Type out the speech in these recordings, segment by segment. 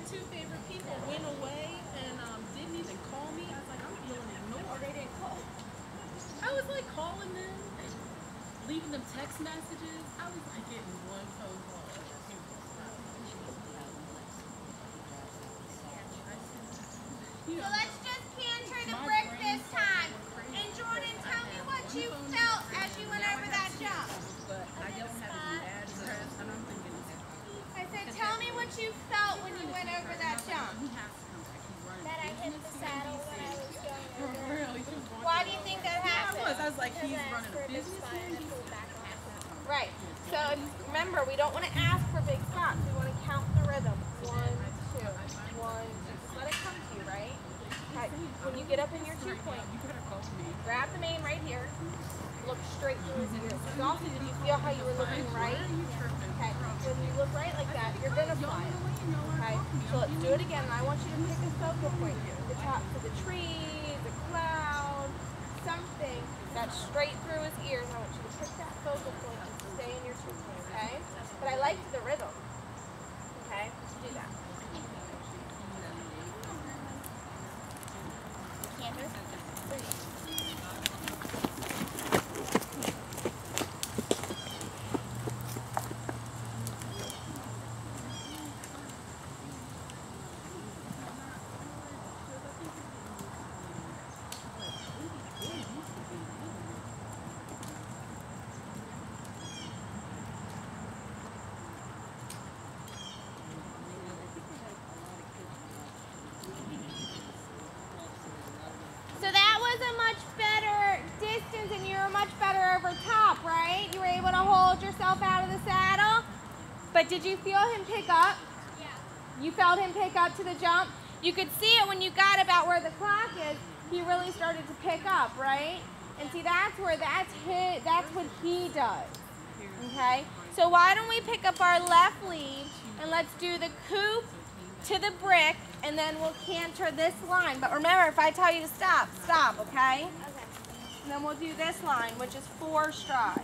two favorite people went away and didn't even call me. I was like, I'm feeling ignored. They didn't call. I was like calling them and leaving them text messages. I was like getting one phone call. So let's just canter the brick this time. And Jordan, tell me what you felt as you went over that jump. But I don't have any address, and I'm thinking. I said, tell me what you felt when you went over that jump. That I hit the saddle when I was going over. Why do you think that happened? I was like, he's running a business here. Right. So remember, we don't want to ask for big stops. We want to count the rhythm. 1, 2, 1, 2. Just let it come to you, right? Okay. When you get up in your 2 point, grab the mane right here. Look straight through his ears. Also, did you feel how you were looking right? Okay. When you look right like that, you're going to fly it. Okay. So let's do it again. And I want you to pick a focal point. The top of the tree, the cloud, something that's straight through his ears. I want you to pick that focal point and stay in your 2 point, okay? But I liked the rhythm. Okay? Do that. Canter. So that was a much better distance and you were much better over top, right? You were able to hold yourself out of the saddle. But did you feel him pick up? Yeah. You felt him pick up to the jump? You could see it when you got about where the clock is. He really started to pick up, right? And see, that's what he does. Okay? So why don't we pick up our left lead and let's do the coop to the brick, and then we'll canter this line. But remember, if I tell you to stop, stop, okay? Okay. And then we'll do this line, which is 4 strides.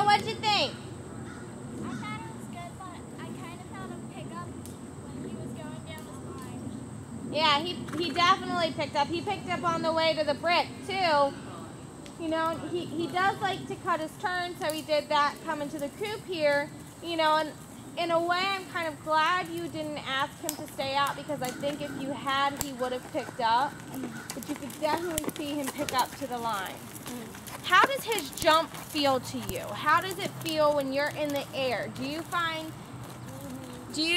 What'd you think? I thought it was good, but I kind of felt him pick up when he was going down the line. Yeah, he definitely picked up. He picked up on the way to the brick, too. You know, he does like to cut his turn, so he did that coming to the coop here. You know, and in a way, I'm kind of glad you didn't ask him to stay out, because I think if you had, he would have picked up. But you could definitely see him pick up to the line. How does his jump feel to you? How does it feel when you're in the air? Do you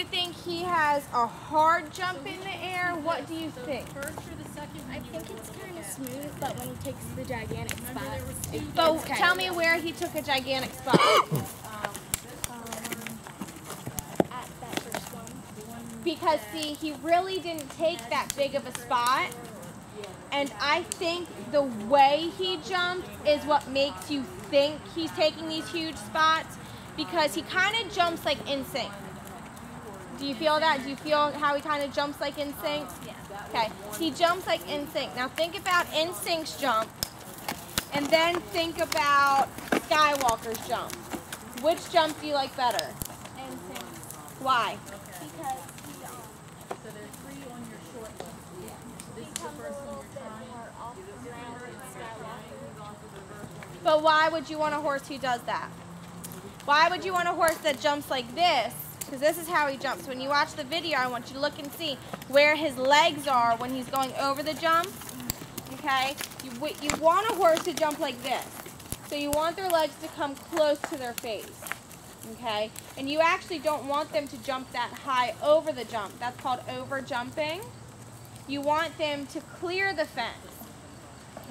think he has a hard jump in the air? What do you think? I think it's kind of smooth, but when he takes the gigantic spot, But tell me where he took a gigantic spot. at that first one. Because see, he really didn't take that big of a spot. And I think the way he jumped is what makes you think he's taking these huge spots, because he kind of jumps like in sync. Do you feel that? Do you feel how he kind of jumps like in sync? Yeah. Okay, he jumps like in sync. Now think about in sync's jump, and then think about Skywalker's jump. Which jump do you like better? And Why? Okay. Because So there's 3 on your short list. he This is the comes a first one little you're bit trying. more off the ground than Skywalker. But why would you want a horse who does that? Why would you want a horse that jumps like this? Because this is how he jumps. When you watch the video, I want you to look and see where his legs are when he's going over the jump. Okay? You want a horse to jump like this. So you want their legs to come close to their face. Okay? And you actually don't want them to jump that high over the jump. That's called over jumping. You want them to clear the fence.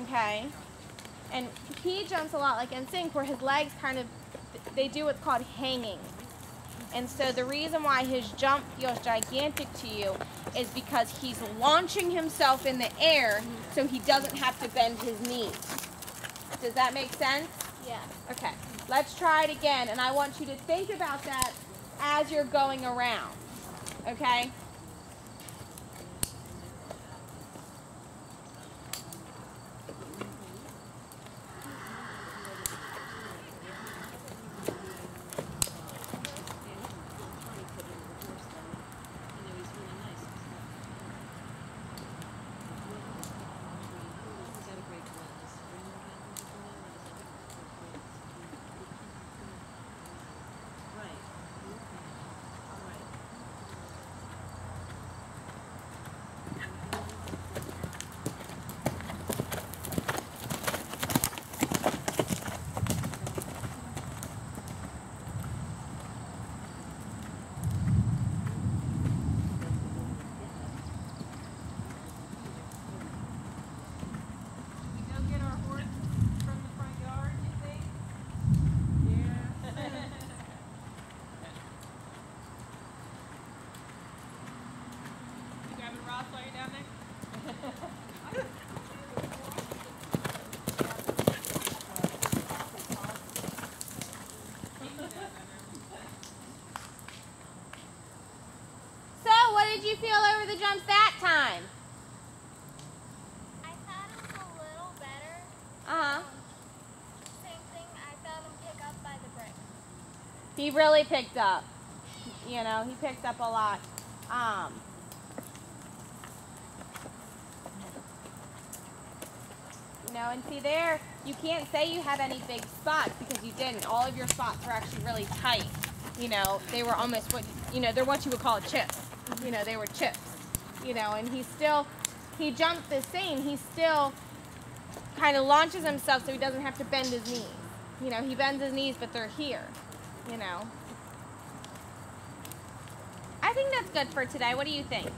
Okay? And he jumps a lot like NSYNC, where his legs kind of, they do what's called hanging. And so the reason why his jump feels gigantic to you is because he's launching himself in the air so he doesn't have to bend his knees. Does that make sense? Yeah. Okay, let's try it again, and I want you to think about that as you're going around, okay? Did you feel over the jumps that time? I thought it was a little better. Uh-huh. Same thing, I felt him pick up by the brick. He really picked up. You know, he picked up a lot. You know, and see there, you can't say you had any big spots because you didn't. All of your spots were actually really tight. You know, they were almost what, you know, they're what you would call chips. You know, they were chips. You know, and he jumped the same. He still kind of launches himself so he doesn't have to bend his knees. You know, he bends his knees, but they're here. You know. I think that's good for today. What do you think?